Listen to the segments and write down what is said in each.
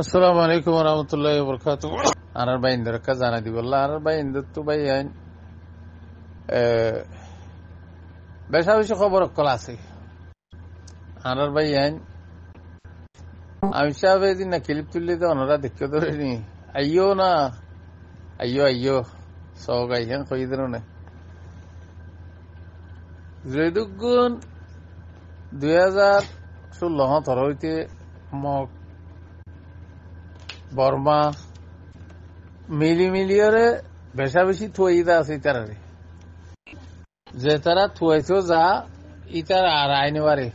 আসসালামু আলাইকুম রহমতুল্লাহ বরকাত। আনার ভাই ইন্দ্র কা জানা দি বললা আনার ভাই ইন্দ্র তো ভাই আইন বেশা বেশি খবর কল আছে আনার ভাই আইন আমি সাহেব এদিন না ক্লিপ তুললে তো ওনারা দেখতে ধরে নি আইয়ো না আইয়ো সব আইয়ান কই দিন না জয়দুগুন 2016 ধর হইতে মক বর্মা মিলিয়রে বেশা বেশি থুয়াইদা আছে তারারে যে তারা থুয়াইছো যা ইতারা আর আইনে পারে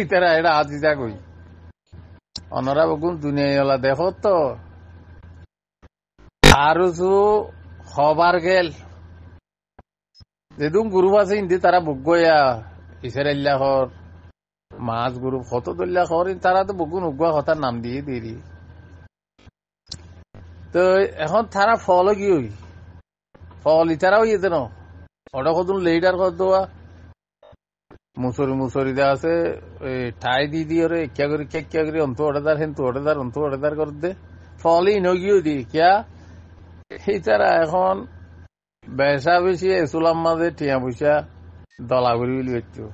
ইতারা এটা আজিজা কই অনরা বগুন দুনিয়াওয়ালা দেখো তো আরো হবার গেল যেদুম গ্রুপ আছে ইন্দি তারা বুগয়া ইসরাইল্লাহর মাছ গ্রুপ কত দল্লাহর তারা তো বগুন উগুয়া কথার নাম দিয়ে দিরি তো এখন তারা ফল কি হই ফল ইতারাও ইয়ে ন ওটা কতদিন লেডার কত মুসরি দা আছে ঠাই দি দিয়ে একা করে অন্ত অর্ডার হেন অন্ত অর্ডার করে দে ফলই নগিও দি কিয়া এই তারা এখন বেসা বেশি এসুলাম মাঝে টিয়া পয়সা দলা করি বলি হচ্ছে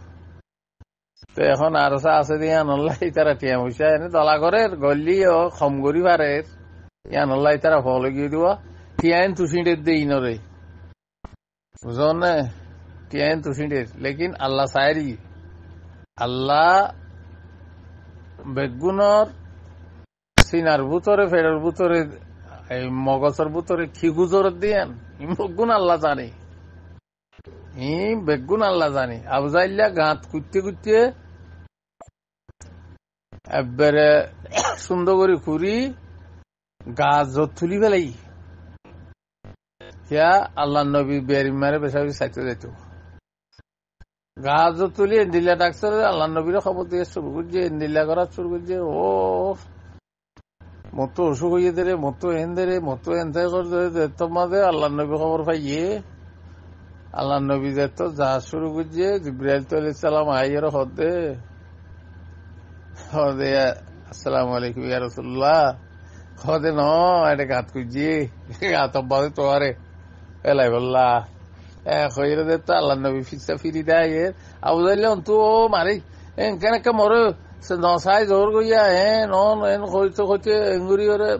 তো এখন আর আছে দিয়ে আনল্লাই তারা টিয়া পয়সা এনে দলা করে গল্লি ও খম করি পারে আনল্লাই তারা ফল গিয়ে দিবা টিয়াইন তুষিডের দেই নরে বুঝন না টিয়াইন তুষিডের লেকিন আল্লাহ সাইরি আল্লাহ বেগুনর সিনার ভিতরে ফেরের ভিতরে এই মগজের ভিতরে খিগুজর দিয়েন বেগুন আল্লাহ জানে বেগুন আল্লাহ জানে আবজাইল্লা গাঁত কুটতে একবারে সুন্দর করে খুঁড়ি গাছ তুলি ফেলাই হিয়া আল্লাহ নবী বেরি মারে বেশি চাইতে যাইত গাছ তুলি এন্ডিল্লা ডাক্তার আল্লাহ নবীর খবর দিয়ে শুরু করছে এন্ডিল্লা করা শুরু করছে ও মতো অসুখ হইয়ে দে মতো এন দে মতো এনতে তোমাদে আল্লাহ নবী খবর পাইয়ে আল্লাহ নবী যে তো যা শুরু করছে জিব্রাইল তো সালাম আইয়ের হদে হদে আসসালামু আলাইকুম ইয়া রাসূলুল্লাহ হদে ন এটা গাত খুঁজছি গাত বাদে তোয়ারে এলাই বললা হইরে দে তো আল্লাহ নবী ফিসা ফিরি দেয় আবুজাইলে অন্তু ও মারি কেন মরে নসাই জোর গইয়া এন হইতে এঙ্গুরি ওরে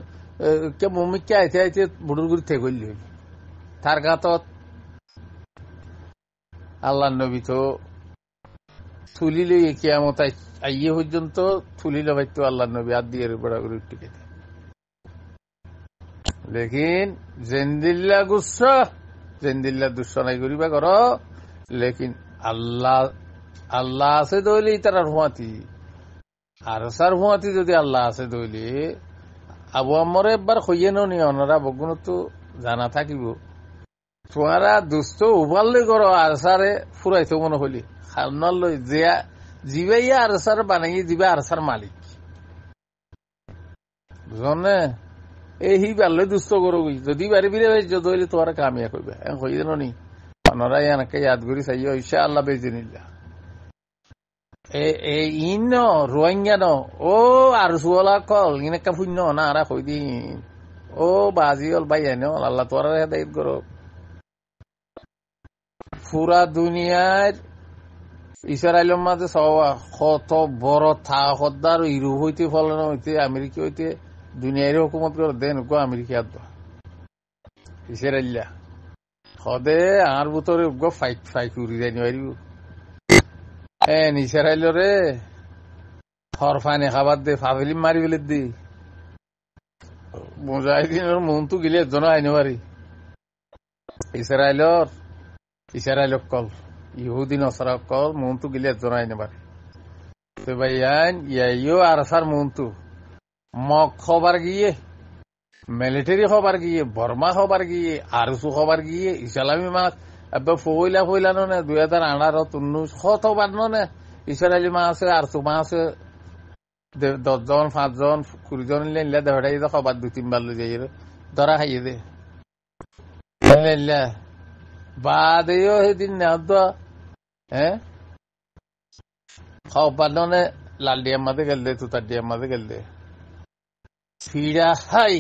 কে মুমিকে আইতে বুড়ুর গুড়ি থেকে করলি তার গাতত আল্লাহ নবী তো তুলিলে কিয়ামত আইয়ে পর্যন্ত তুলিল হয়তো আল্লাহ নবী আর দিয়ে বড় করে টিকে লেকিন জেন্দিল্লা গুসা জেন্দিল্লা দুঃসনাই করিবা কর লেকিন আল্লাহ আছে দইলে তার হুয়াতি আর সার হুয়াতি যদি আল্লাহ আছে দইলে আবু আমরে একবার হইয়ে নি ওনারা বগুন তো জানা থাকিব তোমারা দুস্থ উভাল্লে করো আর সারে ফুরাইতে মনে হইলি খালনার লই জিবাইয়া আর সার বানাইয়ে দিবে আর সার মালিক বুঝনে এই বাল্লে দুস্থ করো যদি বাড়ি বিরে যদি হইলে তোমার কামিয়া করবে হইয়ে নি ওনারা এনাকে ইয়াদ করি চাইও ইনশা আল্লাহ বেজিনিল্লাহ ইন রোহিঙ্গা ন ও আর সুলা কল ইনেকা শূন্য না আর কই দিন ও বাজি হল ভাই এনে আল্লাহ তোর হেদায়েত করো পুরা দুনিয়ার ইসরায়েলের মাঝে কত বড় থা হদ্দার ইউরোপ হইতে ফলানো হইতে আমেরিকা হইতে দুনিয়ার হুকুমত করে দেন আমেরিকা ইসরায়েল্লা সদে আর ভিতরে ফাইক উড়ি যাই নিবারিব ইসরায়েলরে হরফানি খাবার দে ফাফিলিম মারি ফেলে দি মুজাহিদিনের মনটো গিলে এজন আইনে পারি ইসরায়েলর কল ইহুদি নসরা কল মনটো গিলে এজন আইনে পারি তো ভাই ইয়াইও আর সার মনটো মগ খবর গিয়ে মিলিটারি খবর গিয়ে বর্মা খবর গিয়ে আরসু খবর গিয়ে ইসলামী মাছ এবার ফইলা নে 2018-19 কতবার নে ইসরায়েলি মাছ আছে আরসু মাছ আছে 10 জন 5 জন 20 জন লেনলে দেখাই খবর 2-3 বার লই যাই ধরা খাইয়ে দে বাদেও সেদিন নেওয়া খবর নে লাল ডিয়ার মাঝে গেল দে তুতার ডিয়ার মাঝে গেল দে ফিরা হাই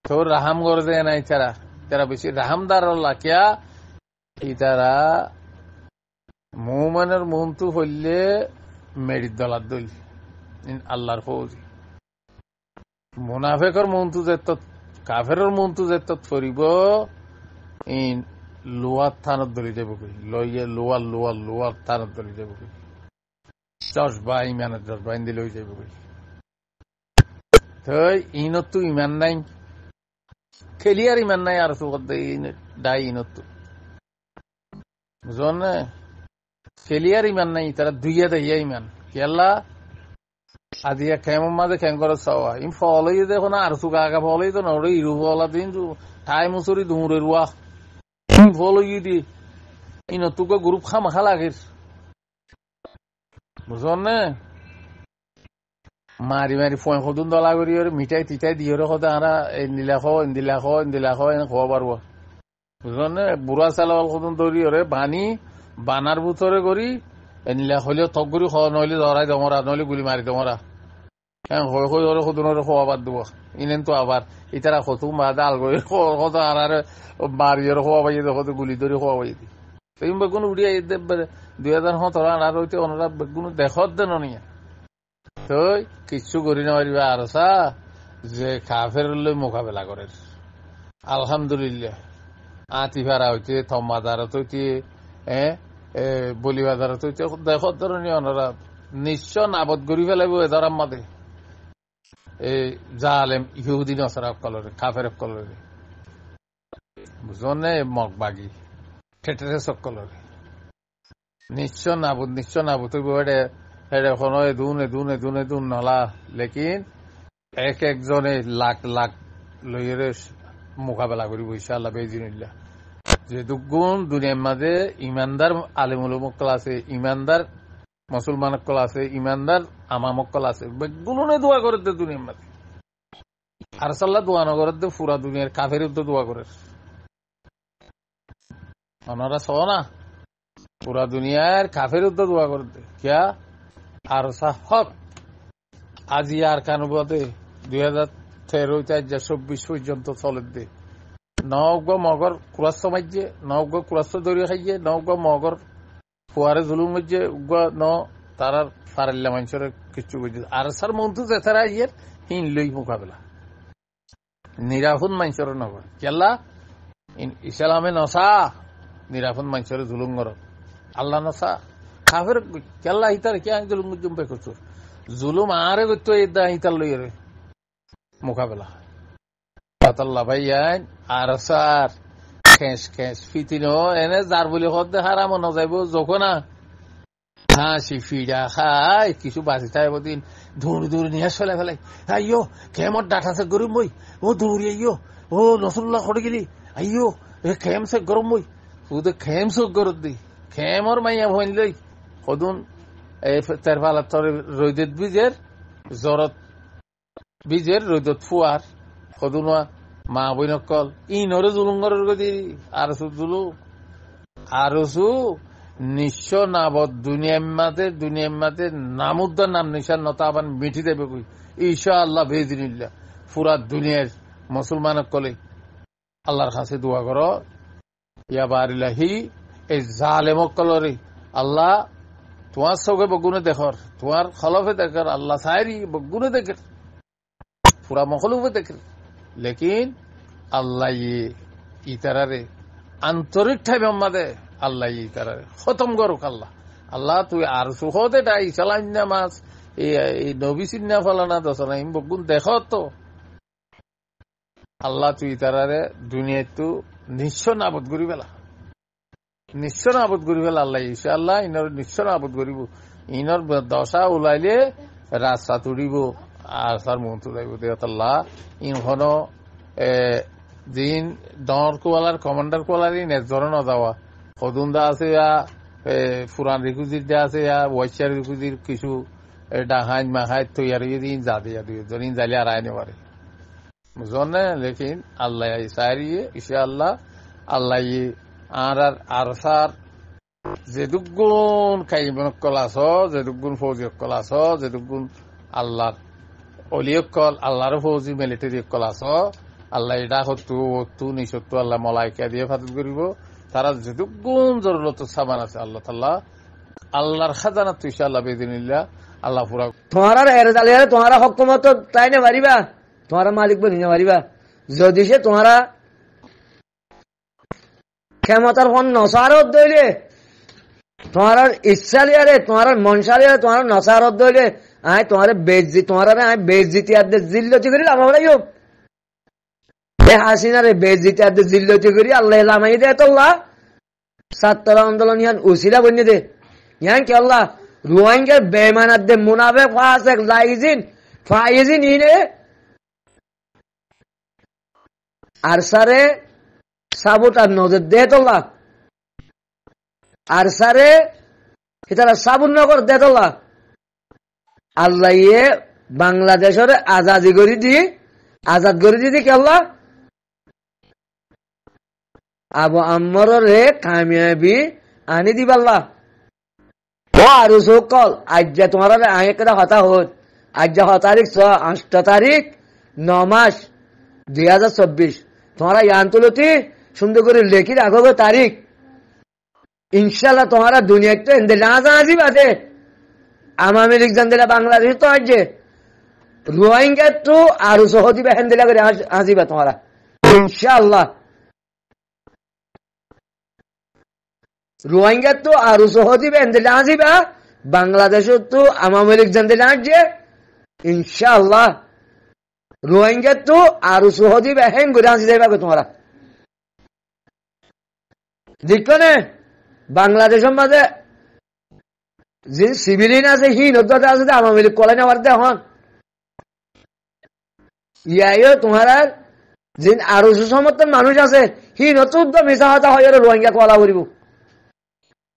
তোর রাহাম করে দেয় নাই তারা বেশি রাহামদার আল্লাহ কিয়া তারা মুমিনের মন্তু হইলে মেরিদ দলার দল আল্লাহর ফৌজি মুনাফেকর মন্তু যেত কাফেরর মন্তু যেত ফরিব ইন লোয়ার থানত ধরে যাব কই লইয়ে লোয়ার থানত ধরে যাব কই জজবা ইমানের জজবা ইন্দি লই যাব কই তো ইনত ইমান নাই খেলিয়ার ইমান নাই আর সুগত দাই ইনত বুঝুন না খেলিয়ার ইমান নাই তারা দুইয়া দেয়া ইমান কেলা আজিয়া কেমন মাঝে কেন করে চাওয়া ইম ফলই দেখো না আর সুগা আগা ফলই তো নড়ে ইরু ফলা দিন ঠাই মুসুরি দুমুরে রুয়া ফলই দি ইনতুকে গ্রুপ খামাখা লাগে বুঝুন না মারি মারি ফোন সদুন দলা করি মিঠাই তিঠাই দিয়ে সদা আনা ইন্দিলা খো এনে খাওয়া পারব বুঝুন না বুড়া চালাল সদুন দৌড়ি বানি বানার ভিতরে করি এনিলা হলেও তক করি খাওয়া নহলে ধরাই দমরা নহলে গুলি মারি দমরা হ্যাঁ সদুনরে খোয়া বাদ দিব ইনেন তো আবার ইতারা কত মাদা আল করে কত আর মারিয়ে খোয়া পাই কত গুলি ধরে খোয়া পাই দিই বেগুন উড়িয়ে 2017 আর হইতে ওনারা বেগুন দেখত দেন নিয়ে তো কিচ্ছু করি না পারিবা আর যে কাফের মোকাবেলা করে আলহামদুলিল্লাহ আতিফারা হইতে থমাদারত হইতে বলিবাজারত হইতে দেখত ধরনী ওনারা নিশ্চয় নাবদ গড়ি ফেলাইব এদার আমাদের এই জালেম ইহুদি নসরা কলরে কাফের কলরে বুঝনে মগবাগি ঠেটেরে সকলরে নিশ্চয় নাবুদ হইব দুন নলা লেকিন এক একজনে লাখ লাখ লইরে মোকাবেলা করিব ইনশাআল্লাহ বেজিনিল্লাহ যে দুগুণ দুনিয়ার মাঝে ইমানদার আলেমুল মক্কল আছে ইমানদার মুসলমান মক্কল আছে ইমানদার আমা মক্কল আছে বেগুনে দোয়া করে দে দুনিয়ার মাঝে আর সাল্লাহ দোয়া না করে দে পুরা দুনিয়ার কাফের দোয়া করে ওনারা সহ না পুরা দুনিয়ার কাফের দোয়া করে দে কিয়া আর হক আজি আর কানুবাদে 2013-2024 পর্যন্ত চলে দে নওগ মগর কুরাস্ত মাইজে নওগ কুরাস্ত দরিয়া খাইয়ে নওগ মগর ফুয়ারে জুলুম মাইজে উগা ন তারার ফারাল্লা মানুষের কিছু বুঝে আর সার মন্তু যেতারা ইয়ের হিন লই মোকাবেলা নিরাফুন মানুষের নগর কেলা ইসলামে নসা নিরাফুন মানুষের জুলুম কর আল্লাহ নসা কাফের কেলা হিতার কে জুলুম জুম্পে করছো জুলুম আরে করতো এদা হিতার লই রে মোকাবেলা আল্লাহ ভাই আর সার খেস ফিতিনো এনে যার বলি হতে হারাম না যাইব যখন হাসি ফিরা খাই কিছু বাঁচি থাকব দিন দৌড়ি নিয়ে চলে ফেলাই আইয়ো খেমর ডাটাছে গরম বই ও দৌড়ি আইয়ো ও নসুল্লাহ করে গেলি আইয়ো এ খেম সে গরম বই শুধু খেম সব গরম দি খেমর মাইয়া ভইন লই সদুন এই তের ফালা রৈদত বীজের রৈদত ফুয়ার সদুনা মা বই নকল ইনরে জুলুঙ্গর গদি আর জুলু আর নিশ্চ নাবদ দুনিয়ার মাঝে নামুদ্দার নাম নিশান নতা আবার মিঠি দেবে কই ঈশা আল্লাহ বেদিনিল্লাহ পুরা দুনিয়ার মুসলমান কলে আল্লাহর কাছে দোয়া করো ইয়া বারিলাহি এই জালেম কলরে আল্লাহ তোমার চোখে বগুনে দেখর তোমার খলফে দেখর আল্লাহ সাইরি বগুনে দেখের পুরা মখলুফে দেখের লেকিন আল্লাহ ইতারারে আন্তরিক ঠাই মাদে আল্লাহ ইতারারে খতম করুক আল্লাহ তুই আর সুখতে তাই চালান্না মাছ এই নবী চিন্না ফলানা দশনা ইম বগুন দেখ তো আল্লাহ তুই ইতারারে দুনিয়াতো নিশ্চয় নাবদ করি পেলা আল্লাহ ইনশাআল্লাহ ইনর নিশ্চয় নাবদ করিব ইনর দশা ওলাইলে রাস্তা তুড়িব আর সার মন্তু যাইব আল্লাহ ইনখন দিন ডর কোয়ালার কমান্ডার কোয়ালারই নেজরে নযাওয়া সদুন্দা আছে ফুরান রিকুজির দে আছে ওয়াইচার রিকুজির কিছু ডাহাই মাহাই তৈয়ার দিন যা দিয়া দিন যাইলে আর আইনে পারে বুঝলেন না লেকিন আল্লাহ সারিয়ে ইনশাআল্লাহ আল্লাহ আর সার যেদুগুণ কাইমন কল আস যেদুগুণ ফৌজি কল আস যেদুগুণ আল্লাহ অলিয়কল আল্লাহর ফৌজি মিলিটারি কল আস আল্লাহ এটা হতু নিশত্তু আল্লাহ মলাইকা দিয়ে ফাতিল করিব তারা যেহেতু গুণ জরুরত সামান আছে আল্লাহ তাআলা আল্লাহর খাজানা তুই ইনশাআল্লাহ বেদিনিল্লাহ আল্লাহ পুরা তোমার এরজালিয়ারে তোমার হকমত তাই না পারিবা তোমার মালিক বনি না পারিবা যদি সে তোমার ক্ষমতার ফোন নসারত দইলে তোমার ইচ্ছা লিয়ারে তোমার মনসা লিয়ারে তোমার নসারত দইলে আয় তোমার বেজি তোমার আয় বেজিতি আর জিল্লতি করি লাভ হলাই হোক এ হাসিনারে বেজিতি আর জিল্লতি করি আল্লাহ লামাই দে তোল্লা ছাত্র আন্দোলন ইয়ান উসিলা বনি দে ইয়ান কি আল্লাহ রোহিঙ্গার বেমানাত দে মুনাফিক ফাসিক ফাইজিন ইনে আর সারে সাবুটার নজর দে তোল্লা আর সারে এটা সাবুন নগর দে তোল্লা আল্লাহ ইয়ে বাংলাদেশের আজাদ করে দি কি আল্লাহ আবু আম্মর রে কামিয়াবি আনি দিব আল্লাহ ও আর সকল আজ তোমার একটা হতা হত আজ 8 তারিখ 9 মাস 2024 তোমরা ইয়ান্তলতি সুন্দর করে লেখি রাখো তারিখ ইনশাল্লাহ তোমরা দুনিয়ায় তো এন্দে না জানাজি বাদে আমামি লিখজান দিলা বাংলাদেশ তো আজ রোহিঙ্গা তো আর সহজি বা হেন্দিলা করে আসিবা তোমরা ইনশাআল্লাহ রোহিঙ্গা তো আর সহজি বা হেন্দিলা আসিবা বাংলাদেশ তো আমামি লিখজান দিলা আজ ইনশাআল্লাহ রোহিঙ্গা তো আর সহজি বা হেন করে আসি যাইবা তোমরা দেখো না বাংলাদেশের মাঝে যে সিভিলিয়ান আছে হীনতা আছে আওয়ামী লীগ কলাই নেওয়ার হন ইয়াইও তোমার যে আরো সমর্থন মানুষ আছে হীনতুদ্ধ মিশা হতা হয় রোহিঙ্গা কলা করিব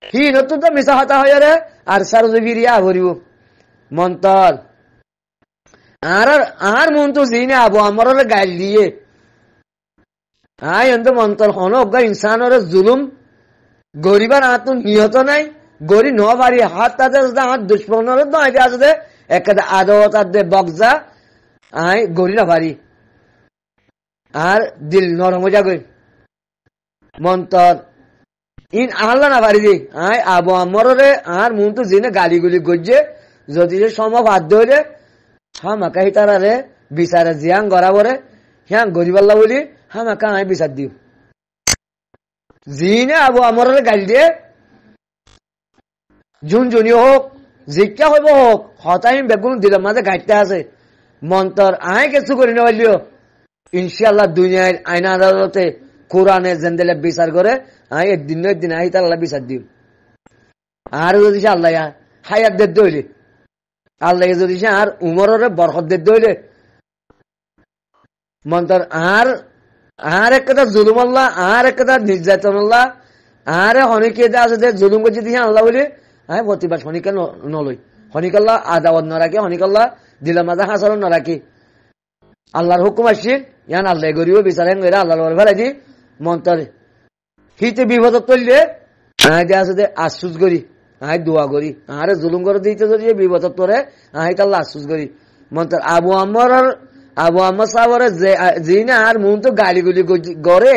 হীনতুদ্ধ মিশা হতা হয় আর সারজবিরিয়া করিব মন্তর আর মন তো জিনে আবো আমার গাইল দিয়ে আয় মন্তর হন ইনসানের জুলুম গরিবার হাত নিহত নাই গরি ন পারি হাত তাতে হাত দুশ্মনের আছে একটা আদত দে বগজা আয় গরি না পারি আর দিল নরম যা গই মন্তর ইন আল্লাহ না পারি দি আয় আবু আমরে আর মুন তো জিনে গালি গুলি গজে যদি সম্ভব হাত ধরে হামাকা হিতারে বিচারে জিয়াং গড়াবরে হ্যাঁ গরিবাল্লা বলি হামাকা আয় বিচার দিও জিনে আবু আমরের গালি দিয়ে ঝুনঝুনি হোক জিজ্ঞা হইব হোক হতাইম বেগুন দিলের মাঝে ঘাটতে আছে মন্তর আয় কিছু করি না পারলিও ইনশাআল্লাহ দুনিয়ার আইনা আদালতে কোরআনে জেন্দেলে বিচার করে আয় একদিন আই তার আল্লাহ বিচার দিও আর যদি সে আল্লাহ হায়াত দে দইলে আল্লাহ যদি সে আর উমরের বরকত দে দইলে মন্তর আর একটা জুলুম আল্লাহ আর একটা নির্যাতন আল্লাহ আর অনেকে আছে জুলুম করছে দিয়ে আল্লাহ বলে হ্যাঁ প্রতিবাদ হনিকা নলই হনিকাল্লাহ আদাওয়াত না রাখে হনিকাল্লাহ দিলাম মাজা হাসার না রাখি আল্লাহর হুকুম আসছে ইয়ান আল্লাহ গরিব বিচারেন আল্লাহ ফেলাই দি মন্তরে হিতে বিপদ তুললে আছে আশ্বাস করি দোয়া করি আরে জুলুম করে দিতে যদি বিপদ তোরে আল্লাহ আশ্বাস করি মন্তর আবু আম্মর সাহরে যে না আর মন তো গালি গুলি গড়ে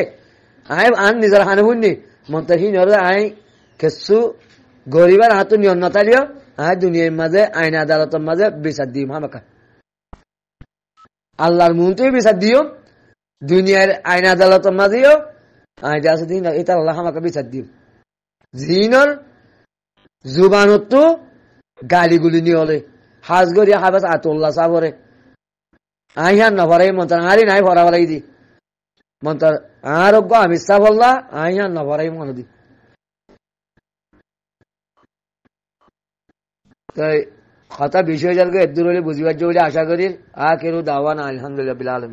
আন নিজের হানে বুননি মন্তর হি নরে কিছু গরিবার হাত নিয়ম নতালিও দুনিয়ার মাঝে আইন আদালতের মাঝে বিচার দিম হামাকা আল্লাহর মন তুই বিচার দিও দুনিয়ার আইন আদালতের মাঝেও এটা আল্লাহ হামাকা বিচার দিও জিনর জুবানত গালি গুলি নিয়ে হলে হাজ গড়িয়া হাবাস আতুল্লাহ সাহরে আইহান নভরাই মন্তর আরি নাই ভরা ভরাই দি মন্তর আরোগ্য আমি ইচ্ছা বললা আইহান নভরাই মনে দি তাই কথা বিষয় জালকে এদুর হলে বুঝিবার বলে আশা করি কেউ দাওয়ান আলহামদুলিল্লাহ বিল আলামিন।